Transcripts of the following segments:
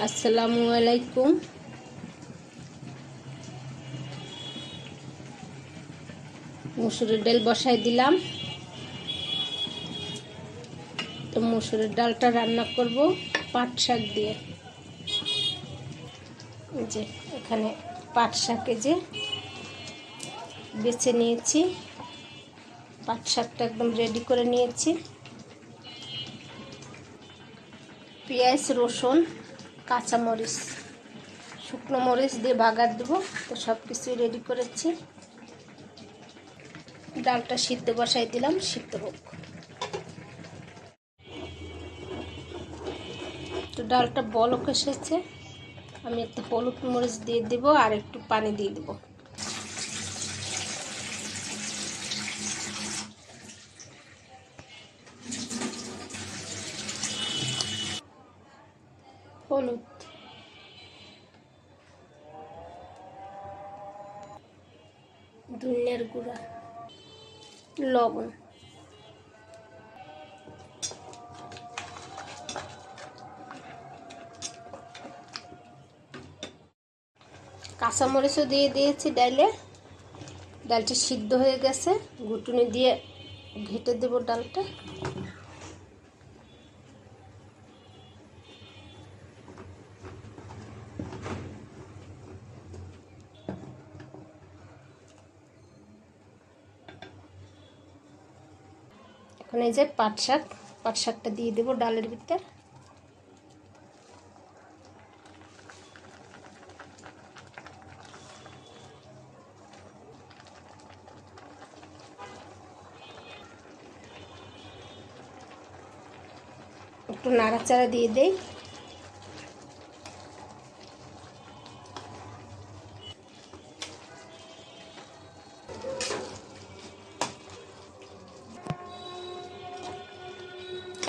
আসসালামু আলাইকুম। মুসুরের ডাল বসাই দিলাম। তো মুসুরের ডালটা রান্না করব পাট শাক দিয়ে। যে এখানে পাট শাকে যে বেছে নিয়েছি, পাট শাকটা একদম রেডি করে নিয়েছি। পেঁয়াজ, রসুন, কাঁচামরিচ, শুকনো মরিচ দিয়ে বাগার দেবো। তো সব কিছুই রেডি করেছি। ডালটা সিদ্ধ বসাই দিলাম, সিদ্ধ হোক। তো ডালটা বলক এসেছে, আমি একটু হলুদ মরিচ দিয়ে দেবো আর একটু পানি দিয়ে দেবো। হলুদ, ধনিয়ার গুঁড়া, লবণ, কাঁচামরিচও দিয়ে দিয়েছি ডালে। ডালটা সিদ্ধ হয়ে গেছে, ঘুটুনি দিয়ে ঘেটে দেব ডালটা। এখন এই যে পাট শাকটা দিয়ে দেব ডালের ভিতর। একটু নাড়াচাড়া দিয়ে দেই।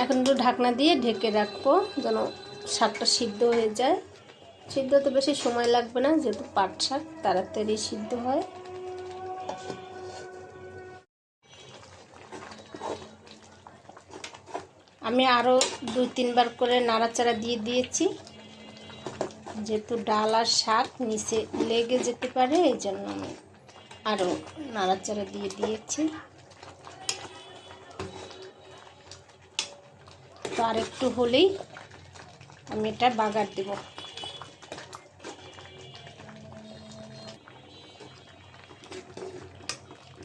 এখন একটু ঢাকনা দিয়ে ঢেকে রাখবো যেন শাকটা সিদ্ধ হয়ে যায়। সিদ্ধ তো বেশি সময় লাগবে না, যেহেতু পাট শাক তাড়াতাড়ি সিদ্ধ হয়। আমি আরও 2-3 বার করে নাড়াচাড়া দিয়ে দিয়েছি, যেহেতু ডাল আর শাক নিচে লেগে যেতে পারে, এই জন্য আমি আরও নাড়াচাড়া দিয়ে দিয়েছি। তো আর একটু হলেই আমি এটা বাগার দেব।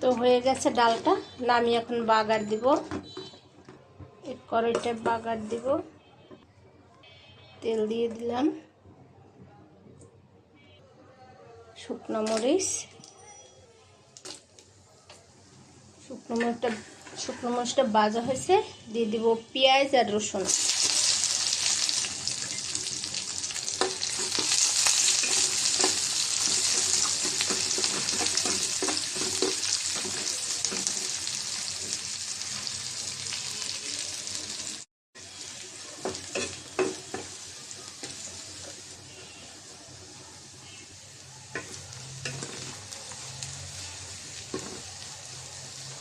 তো হয়ে গেছে ডালটা, নামিয়ে এখন বাগার দিব। এক কড়াইটা বাগার দিব। তেল দিয়ে দিলাম, শুকনো মরিচটা ভাজা হয়েছে, দিয়ে দিব পেঁয়াজ আর রসুন।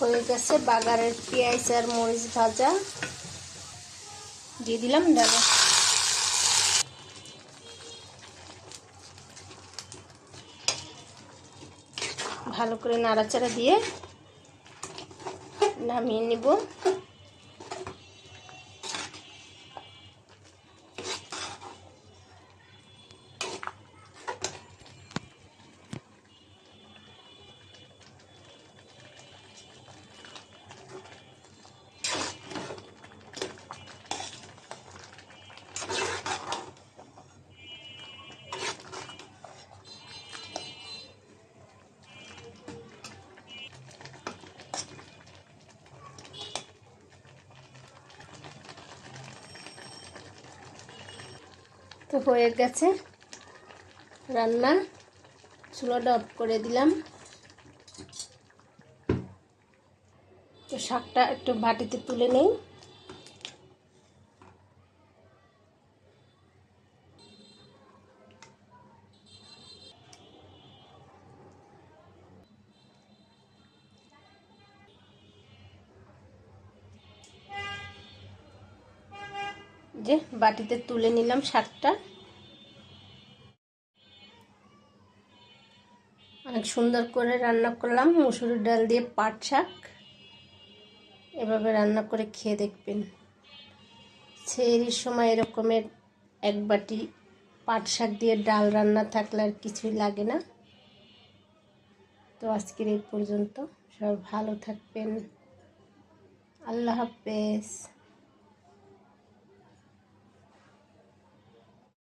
হয়ে গেছে বাগারের পেঁয়াজ আর মরিচ ভাজা, দিয়ে দিলাম ডালে। ভালো করে নাড়াচাড়া দিয়ে নামিয়ে নিব। তো হয়ে গেছে রান্না, চুলাটা অফ করে দিলাম। তো শাকটা একটু বাটিতে তুলে নেই। যে বাটিতে তুলে নিলাম শাকটা। অনেক সুন্দর করে রান্না করলাম মুসুরির ডাল দিয়ে পাট শাক। এভাবে রান্না করে খেয়ে দেখবেন। সেহরির সময় এরকমের এক বাটি পাট শাক দিয়ে ডাল রান্না থাকলে আর কিছুই লাগে না। তো আজকের এই পর্যন্ত, সবাই ভালো থাকবেন। আল্লাহ হাফেজ।